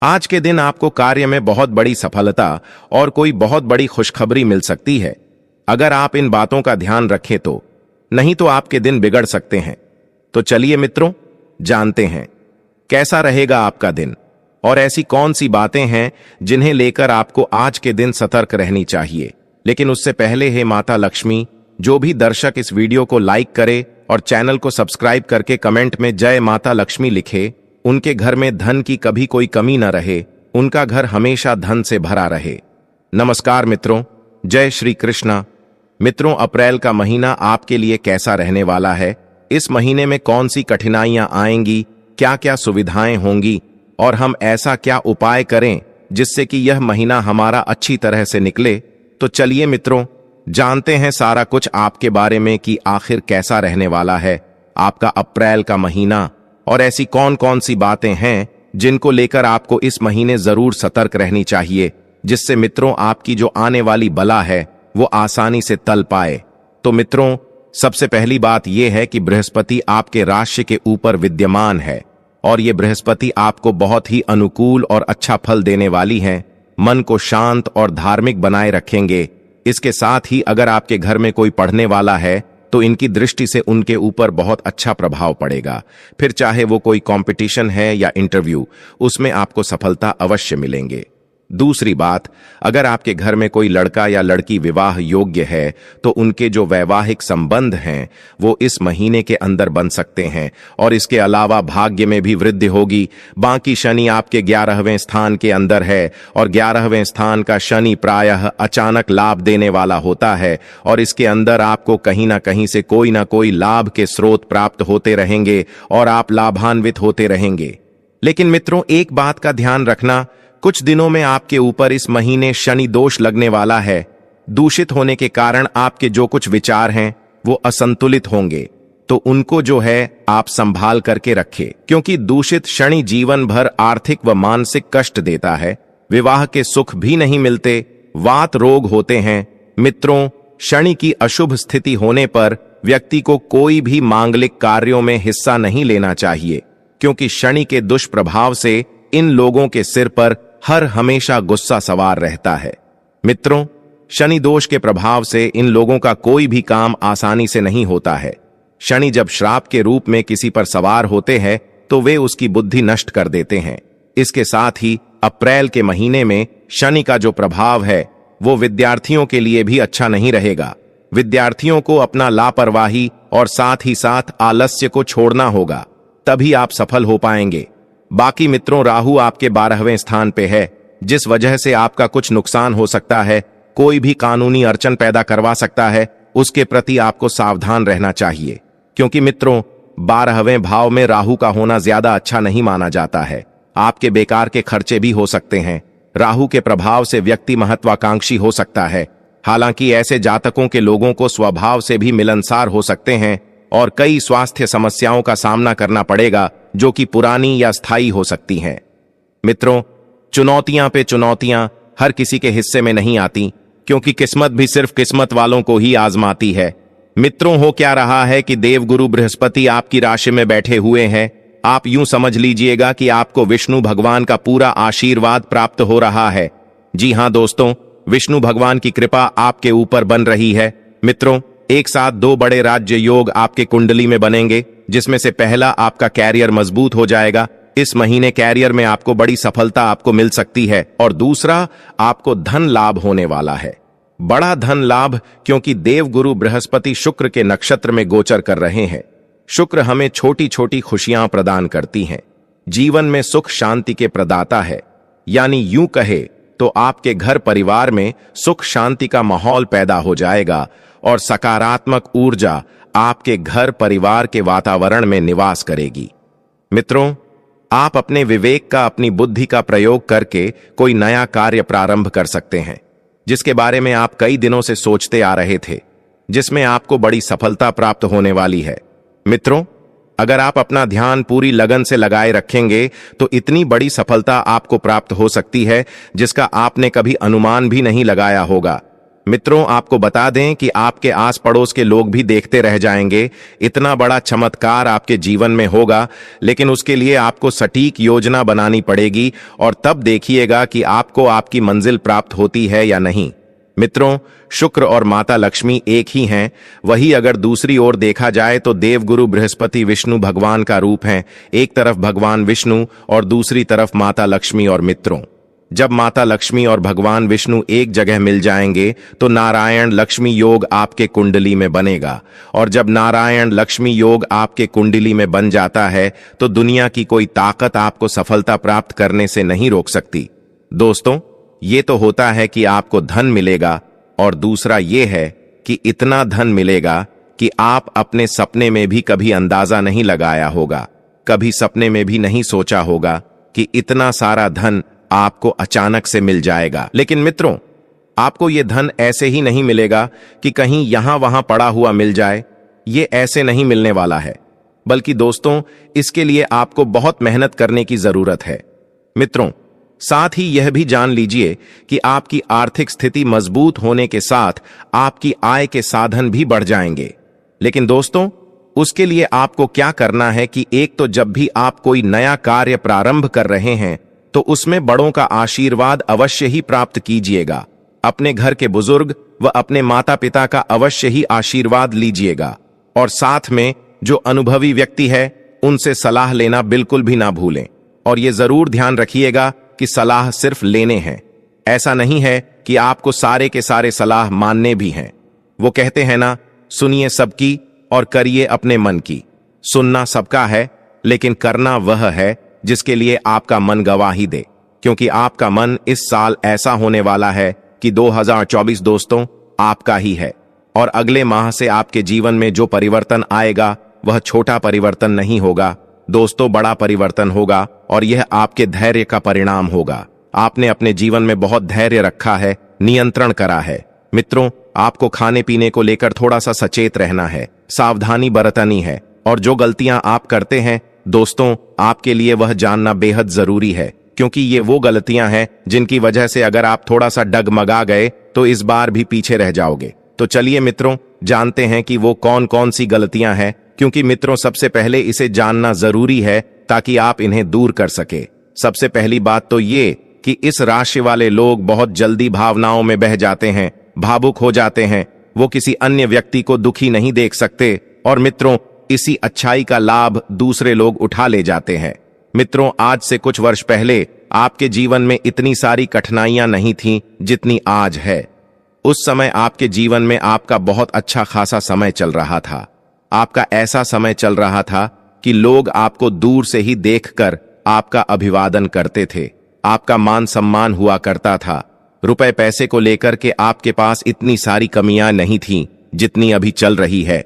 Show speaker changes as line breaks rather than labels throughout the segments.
आज के दिन आपको कार्य में बहुत बड़ी सफलता और कोई बहुत बड़ी खुशखबरी मिल सकती है, अगर आप इन बातों का ध्यान रखें तो। नहीं तो आपके दिन बिगड़ सकते हैं। तो चलिए मित्रों, जानते हैं कैसा रहेगा आपका दिन और ऐसी कौन सी बातें हैं जिन्हें लेकर आपको आज के दिन सतर्क रहनी चाहिए। लेकिन उससे पहले हे माता लक्ष्मी, जो भी दर्शक इस वीडियो को लाइक करे और चैनल को सब्सक्राइब करके कमेंट में जय माता लक्ष्मी लिखे, उनके घर में धन की कभी कोई कमी न रहे, उनका घर हमेशा धन से भरा रहे। नमस्कार मित्रों, जय श्री कृष्णा। मित्रों, अप्रैल का महीना आपके लिए कैसा रहने वाला है? इस महीने में कौन सी कठिनाइयां आएंगी, क्या क्या सुविधाएं होंगी और हम ऐसा क्या उपाय करें जिससे कि यह महीना हमारा अच्छी तरह से निकले? तो चलिए मित्रों, जानते हैं सारा कुछ आपके बारे में कि आखिर कैसा रहने वाला है आपका अप्रैल का महीना और ऐसी कौन कौन सी बातें हैं जिनको लेकर आपको इस महीने जरूर सतर्क रहनी चाहिए, जिससे मित्रों आपकी जो आने वाली बला है वो आसानी से टल पाए। तो मित्रों, सबसे पहली बात यह है कि बृहस्पति आपके राशि के ऊपर विद्यमान है और ये बृहस्पति आपको बहुत ही अनुकूल और अच्छा फल देने वाली है। मन को शांत और धार्मिक बनाए रखेंगे। इसके साथ ही अगर आपके घर में कोई पढ़ने वाला है तो इनकी दृष्टि से उनके ऊपर बहुत अच्छा प्रभाव पड़ेगा। फिर चाहे वो कोई कंपटीशन है या इंटरव्यू, उसमें आपको सफलता अवश्य मिलेंगे। दूसरी बात, अगर आपके घर में कोई लड़का या लड़की विवाह योग्य है तो उनके जो वैवाहिक संबंध हैं वो इस महीने के अंदर बन सकते हैं और इसके अलावा भाग्य में भी वृद्धि होगी। बाकी शनि आपके 11वें स्थान के अंदर है और 11वें स्थान का शनि प्रायः अचानक लाभ देने वाला होता है और इसके अंदर आपको कहीं ना कहीं से कोई ना कोई लाभ के स्रोत प्राप्त होते रहेंगे और आप लाभान्वित होते रहेंगे। लेकिन मित्रों, एक बात का ध्यान रखना, कुछ दिनों में आपके ऊपर इस महीने शनि दोष लगने वाला है। दूषित होने के कारण आपके जो कुछ विचार हैं वो असंतुलित होंगे, तो उनको जो है आप संभाल करके रखें, क्योंकि दूषित शनि जीवन भर आर्थिक व मानसिक कष्ट देता है। विवाह के सुख भी नहीं मिलते, वात रोग होते हैं। मित्रों, शनि की अशुभ स्थिति होने पर व्यक्ति को कोई भी मांगलिक कार्यों में हिस्सा नहीं लेना चाहिए, क्योंकि शनि के दुष्प्रभाव से इन लोगों के सिर पर हर हमेशा गुस्सा सवार रहता है। मित्रों, शनि दोष के प्रभाव से इन लोगों का कोई भी काम आसानी से नहीं होता है। शनि जब श्राप के रूप में किसी पर सवार होते हैं तो वे उसकी बुद्धि नष्ट कर देते हैं। इसके साथ ही अप्रैल के महीने में शनि का जो प्रभाव है वो विद्यार्थियों के लिए भी अच्छा नहीं रहेगा। विद्यार्थियों को अपना लापरवाही और साथ ही साथ आलस्य को छोड़ना होगा, तभी आप सफल हो पाएंगे। बाकी मित्रों, राहु आपके 12वें स्थान पे है, जिस वजह से आपका कुछ नुकसान हो सकता है। कोई भी कानूनी अड़चन पैदा करवा सकता है, उसके प्रति आपको सावधान रहना चाहिए, क्योंकि मित्रों 12वें भाव में राहु का होना ज्यादा अच्छा नहीं माना जाता है। आपके बेकार के खर्चे भी हो सकते हैं। राहु के प्रभाव से व्यक्ति महत्वाकांक्षी हो सकता है। हालांकि ऐसे जातकों के लोगों को स्वभाव से भी मिलनसार हो सकते हैं और कई स्वास्थ्य समस्याओं का सामना करना पड़ेगा जो कि पुरानी या स्थायी हो सकती हैं। मित्रों, चुनौतियां पे चुनौतियां हर किसी के हिस्से में नहीं आती, क्योंकि किस्मत भी सिर्फ किस्मत वालों को ही आजमाती है। मित्रों, हो क्या रहा है कि देवगुरु बृहस्पति आपकी राशि में बैठे हुए हैं। आप यूं समझ लीजिएगा कि आपको विष्णु भगवान का पूरा आशीर्वाद प्राप्त हो रहा है। जी हां दोस्तों, विष्णु भगवान की कृपा आपके ऊपर बन रही है। मित्रों, एक साथ 2 बड़े राज्य योग आपके कुंडली में बनेंगे, जिसमें से पहला आपका कैरियर मजबूत हो जाएगा। इस महीने कैरियर में आपको बड़ी सफलता आपको मिल सकती है और दूसरा आपको धन लाभ होने वाला है। बड़ा धन लाभ, क्योंकि देवगुरु बृहस्पति शुक्र के नक्षत्र में गोचर कर रहे हैं। शुक्र हमें छोटी छोटी खुशियां प्रदान करती हैं, जीवन में सुख शांति के प्रदाता है। यानी यूं कहे तो आपके घर परिवार में सुख शांति का माहौल पैदा हो जाएगा और सकारात्मक ऊर्जा आपके घर परिवार के वातावरण में निवास करेगी। मित्रों, आप अपने विवेक का, अपनी बुद्धि का प्रयोग करके कोई नया कार्य प्रारंभ कर सकते हैं, जिसके बारे में आप कई दिनों से सोचते आ रहे थे, जिसमें आपको बड़ी सफलता प्राप्त होने वाली है। मित्रों, अगर आप अपना ध्यान पूरी लगन से लगाए रखेंगे तो इतनी बड़ी सफलता आपको प्राप्त हो सकती है जिसका आपने कभी अनुमान भी नहीं लगाया होगा। मित्रों, आपको बता दें कि आपके आस पड़ोस के लोग भी देखते रह जाएंगे। इतना बड़ा चमत्कार आपके जीवन में होगा, लेकिन उसके लिए आपको सटीक योजना बनानी पड़ेगी और तब देखिएगा कि आपको आपकी मंजिल प्राप्त होती है या नहीं। मित्रों, शुक्र और माता लक्ष्मी एक ही हैं। वही अगर दूसरी ओर देखा जाए तो देवगुरु बृहस्पति विष्णु भगवान का रूप हैं। एक तरफ भगवान विष्णु और दूसरी तरफ माता लक्ष्मी। और मित्रों, जब माता लक्ष्मी और भगवान विष्णु एक जगह मिल जाएंगे तो नारायण लक्ष्मी योग आपके कुंडली में बनेगा। और जब नारायण लक्ष्मी योग आपके कुंडली में बन जाता है तो दुनिया की कोई ताकत आपको सफलता प्राप्त करने से नहीं रोक सकती। दोस्तों, ये तो होता है कि आपको धन मिलेगा, और दूसरा ये है कि इतना धन मिलेगा कि आप अपने सपने में भी कभी अंदाजा नहीं लगाया होगा, कभी सपने में भी नहीं सोचा होगा कि इतना सारा धन आपको अचानक से मिल जाएगा। लेकिन मित्रों, आपको यह धन ऐसे ही नहीं मिलेगा कि कहीं यहां वहां पड़ा हुआ मिल जाए। ये ऐसे नहीं मिलने वाला है, बल्कि दोस्तों, इसके लिए आपको बहुत मेहनत करने की जरूरत है। मित्रों, साथ ही यह भी जान लीजिए कि आपकी आर्थिक स्थिति मजबूत होने के साथ आपकी आय के साधन भी बढ़ जाएंगे। लेकिन दोस्तों, उसके लिए आपको क्या करना है कि एक तो जब भी आप कोई नया कार्य प्रारंभ कर रहे हैं तो उसमें बड़ों का आशीर्वाद अवश्य ही प्राप्त कीजिएगा। अपने घर के बुजुर्ग व अपने माता पिता का अवश्य ही आशीर्वाद लीजिएगा। और साथ में जो अनुभवी व्यक्ति है उनसे सलाह लेना बिल्कुल भी ना भूलें। और ये जरूर ध्यान रखिएगा कि सलाह सिर्फ लेने हैं, ऐसा नहीं है कि आपको सारे के सारे सलाह मानने भी हैं। वो कहते हैं ना, सुनिए सबकी और करिए अपने मन की। सुनना सबका है, लेकिन करना वह है जिसके लिए आपका मन गवाही दे। क्योंकि आपका मन इस साल ऐसा होने वाला है कि 2024 दोस्तों आपका ही है। और अगले माह से आपके जीवन में जो परिवर्तन आएगा वह छोटा परिवर्तन नहीं होगा दोस्तों, बड़ा परिवर्तन होगा। और यह आपके धैर्य का परिणाम होगा। आपने अपने जीवन में बहुत धैर्य रखा है, नियंत्रण करा है। मित्रों, आपको खाने पीने को लेकर थोड़ा सा सचेत रहना है, सावधानी बरतनी है। और जो गलतियां आप करते हैं दोस्तों, आपके लिए वह जानना बेहद जरूरी है, क्योंकि ये वो गलतियां हैं जिनकी वजह से अगर आप थोड़ा सा डगमगा गए तो इस बार भी पीछे रह जाओगे। तो चलिए मित्रों, जानते हैं कि वो कौन कौन सी गलतियां हैं। क्योंकि मित्रों, सबसे पहले इसे जानना जरूरी है ताकि आप इन्हें दूर कर सके। सबसे पहली बात तो ये कि इस राशि वाले लोग बहुत जल्दी भावनाओं में बह जाते हैं, भावुक हो जाते हैं। वो किसी अन्य व्यक्ति को दुखी नहीं देख सकते। और मित्रों, इसी अच्छाई का लाभ दूसरे लोग उठा ले जाते हैं। मित्रों, आज से कुछ वर्ष पहले आपके जीवन में इतनी सारी कठिनाइयां नहीं थीं जितनी आज है। उस समय आपके जीवन में आपका बहुत अच्छा खासा समय चल रहा था। आपका ऐसा समय चल रहा था कि लोग आपको दूर से ही देखकर आपका अभिवादन करते थे। आपका मान सम्मान हुआ करता था। रुपए पैसे को लेकर के आपके पास इतनी सारी कमियां नहीं थीं जितनी अभी चल रही है।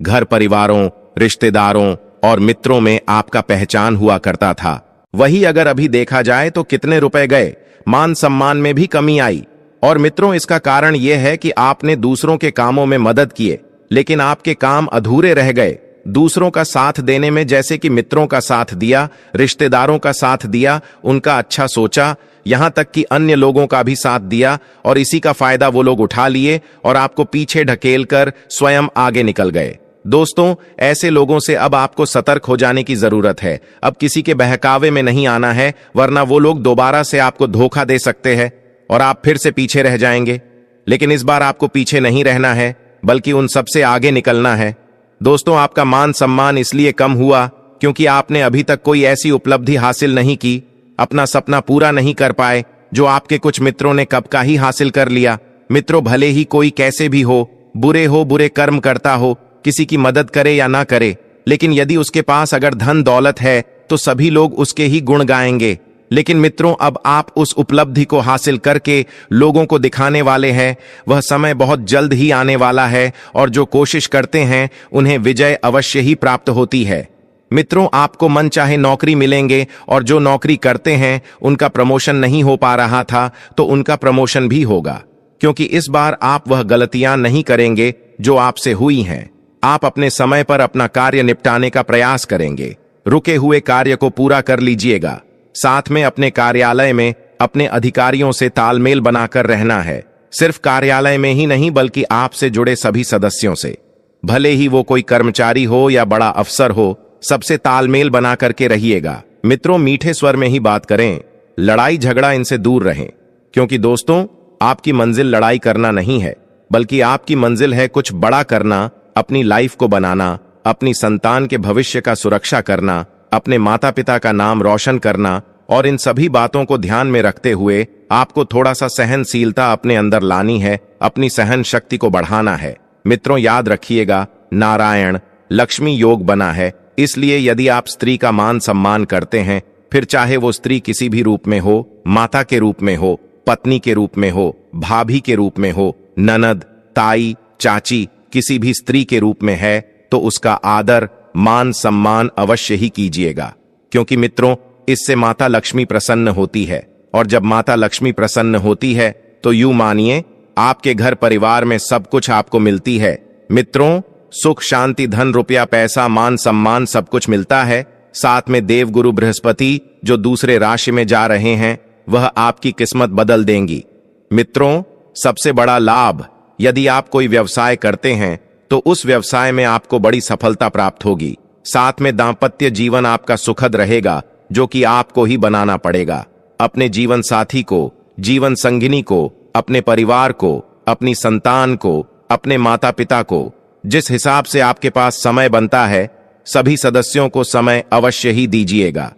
घर परिवारों, रिश्तेदारों और मित्रों में आपका पहचान हुआ करता था। वही अगर अभी देखा जाए तो कितने रुपए गए, मान सम्मान में भी कमी आई। और मित्रों, इसका कारण यह है कि आपने दूसरों के कामों में मदद किए, लेकिन आपके काम अधूरे रह गए। दूसरों का साथ देने में, जैसे कि मित्रों का साथ दिया, रिश्तेदारों का साथ दिया, उनका अच्छा सोचा, यहां तक कि अन्य लोगों का भी साथ दिया, और इसी का फायदा वो लोग उठा लिए और आपको पीछे ढकेलकर स्वयं आगे निकल गए। दोस्तों, ऐसे लोगों से अब आपको सतर्क हो जाने की जरूरत है। अब किसी के बहकावे में नहीं आना है, वरना वो लोग दोबारा से आपको धोखा दे सकते हैं और आप फिर से पीछे रह जाएंगे। लेकिन इस बार आपको पीछे नहीं रहना है, बल्कि उन सबसे आगे निकलना है। दोस्तों, आपका मान सम्मान इसलिए कम हुआ क्योंकि आपने अभी तक कोई ऐसी उपलब्धि हासिल नहीं की, अपना सपना पूरा नहीं कर पाए जो आपके कुछ मित्रों ने कब का ही हासिल कर लिया। मित्रों, भले ही कोई कैसे भी हो, बुरे कर्म करता हो, किसी की मदद करे या ना करे, लेकिन यदि उसके पास अगर धन दौलत है तो सभी लोग उसके ही गुण गाएंगे। लेकिन मित्रों, अब आप उस उपलब्धि को हासिल करके लोगों को दिखाने वाले हैं। वह समय बहुत जल्द ही आने वाला है और जो कोशिश करते हैं उन्हें विजय अवश्य ही प्राप्त होती है। मित्रों, आपको मन चाहे नौकरी मिलेंगे और जो नौकरी करते हैं उनका प्रमोशन नहीं हो पा रहा था तो उनका प्रमोशन भी होगा, क्योंकि इस बार आप वह गलतियां नहीं करेंगे जो आपसे हुई हैं। आप अपने समय पर अपना कार्य निपटाने का प्रयास करेंगे। रुके हुए कार्य को पूरा कर लीजिएगा। साथ में अपने कार्यालय में अपने अधिकारियों से तालमेल बनाकर रहना है। सिर्फ कार्यालय में ही नहीं बल्कि आपसे जुड़े सभी सदस्यों से, भले ही वो कोई कर्मचारी हो या बड़ा अफसर हो, सबसे तालमेल बना करके रहिएगा। मित्रों, मीठे स्वर में ही बात करें, लड़ाई झगड़ा इनसे दूर रहें, क्योंकि दोस्तों आपकी मंजिल लड़ाई करना नहीं है, बल्कि आपकी मंजिल है कुछ बड़ा करना, अपनी लाइफ को बनाना, अपनी संतान के भविष्य का सुरक्षा करना, अपने माता पिता का नाम रोशन करना। और इन सभी बातों को ध्यान में रखते हुए आपको थोड़ा सा सहनशीलता अपने अंदर लानी है, अपनी सहन शक्ति को बढ़ाना है। मित्रों, याद रखिएगा, नारायण लक्ष्मी योग बना है, इसलिए यदि आप स्त्री का मान सम्मान करते हैं, फिर चाहे वो स्त्री किसी भी रूप में हो, माता के रूप में हो, पत्नी के रूप में हो, भाभी के रूप में हो, ननद, ताई, चाची, किसी भी स्त्री के रूप में है, तो उसका आदर मान सम्मान अवश्य ही कीजिएगा, क्योंकि मित्रों इससे माता लक्ष्मी प्रसन्न होती है। और जब माता लक्ष्मी प्रसन्न होती है तो यूं मानिए आपके घर परिवार में सब कुछ आपको मिलती है। मित्रों, सुख शांति धन रुपया पैसा मान सम्मान सब कुछ मिलता है। साथ में देवगुरु बृहस्पति जो दूसरे राशि में जा रहे हैं, वह आपकी किस्मत बदल देंगी। मित्रों, सबसे बड़ा लाभ, यदि आप कोई व्यवसाय करते हैं तो उस व्यवसाय में आपको बड़ी सफलता प्राप्त होगी। साथ में दांपत्य जीवन आपका सुखद रहेगा, जो कि आपको ही बनाना पड़ेगा। अपने जीवन साथी को, जीवन संगिनी को, अपने परिवार को, अपनी संतान को, अपने माता पिता को जिस हिसाब से आपके पास समय बनता है, सभी सदस्यों को समय अवश्य ही दीजिएगा,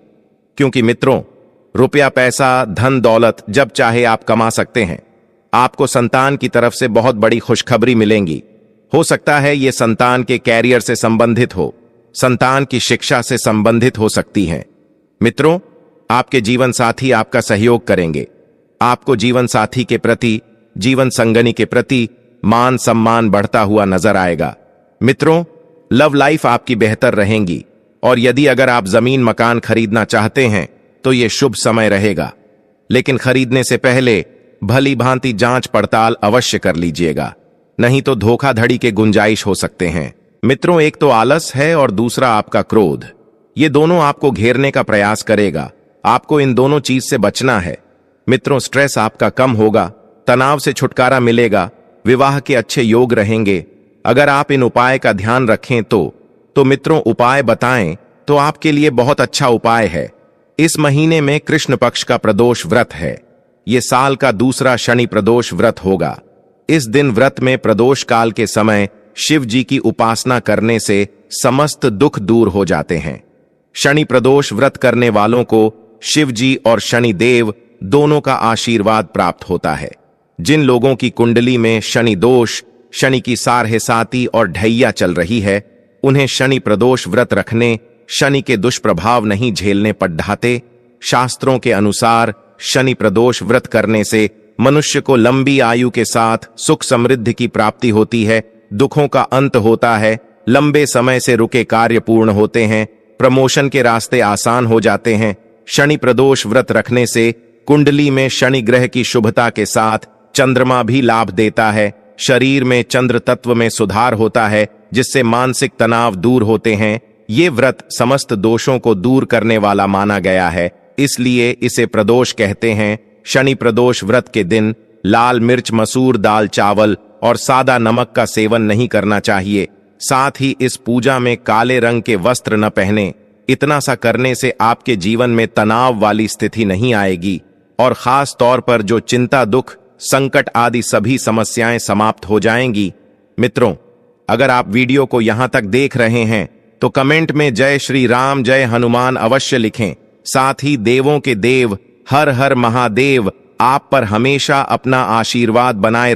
क्योंकि मित्रों रुपया पैसा धन दौलत जब चाहे आप कमा सकते हैं। आपको संतान की तरफ से बहुत बड़ी खुशखबरी मिलेंगी। हो सकता है ये संतान के कैरियर से संबंधित हो, संतान की शिक्षा से संबंधित हो सकती है। मित्रों, आपके जीवन साथी आपका सहयोग करेंगे। आपको जीवन साथी के प्रति, जीवन संगनी के प्रति मान सम्मान बढ़ता हुआ नजर आएगा। मित्रों, लव लाइफ आपकी बेहतर रहेंगी, और यदि अगर आप जमीन मकान खरीदना चाहते हैं तो यह शुभ समय रहेगा, लेकिन खरीदने से पहले भली भांति जांच पड़ताल अवश्य कर लीजिएगा, नहीं तो धोखाधड़ी के गुंजाइश हो सकते हैं। मित्रों, एक तो आलस है और दूसरा आपका क्रोध। ये दोनों आपको घेरने का प्रयास करेगा। आपको इन दोनों चीज से बचना है। मित्रों, स्ट्रेस आपका कम होगा, तनाव से छुटकारा मिलेगा, विवाह के अच्छे योग रहेंगे। अगर आप इन उपाय का ध्यान रखें तो मित्रों उपाय बताएं तो आपके लिए बहुत अच्छा उपाय है। इस महीने में कृष्ण पक्ष का प्रदोष व्रत है। ये साल का दूसरा शनि प्रदोष व्रत होगा। इस दिन व्रत में प्रदोष काल के समय शिव जी की उपासना करने से समस्त दुख दूर हो जाते हैं। शनि प्रदोष व्रत करने वालों को शिव जी और शनि देव दोनों का आशीर्वाद प्राप्त होता है। जिन लोगों की कुंडली में शनि दोष, शनि की सारहेसाती और ढैया चल रही है, उन्हें शनि प्रदोष व्रत रखने शनि के दुष्प्रभाव नहीं झेलने पड़ते। शास्त्रों के अनुसार शनि प्रदोष व्रत करने से मनुष्य को लंबी आयु के साथ सुख समृद्धि की प्राप्ति होती है, दुखों का अंत होता है, लंबे समय से रुके कार्य पूर्ण होते हैं, प्रमोशन के रास्ते आसान हो जाते हैं। शनि प्रदोष व्रत रखने से कुंडली में शनि ग्रह की शुभता के साथ चंद्रमा भी लाभ देता है। शरीर में चंद्र तत्व में सुधार होता है, जिससे मानसिक तनाव दूर होते हैं। ये व्रत समस्त दोषों को दूर करने वाला माना गया है, इसलिए इसे प्रदोष कहते हैं। शनि प्रदोष व्रत के दिन लाल मिर्च, मसूर दाल, चावल और सादा नमक का सेवन नहीं करना चाहिए। साथ ही इस पूजा में काले रंग के वस्त्र न पहने। इतना सा करने से आपके जीवन में तनाव वाली स्थिति नहीं आएगी, और खास तौर पर जो चिंता, दुख, संकट आदि सभी समस्याएं समाप्त हो जाएंगी। मित्रों, अगर आप वीडियो को यहां तक देख रहे हैं तो कमेंट में जय श्री राम, जय हनुमान अवश्य लिखें। साथ ही देवों के देव हर हर महादेव आप पर हमेशा अपना आशीर्वाद बनाए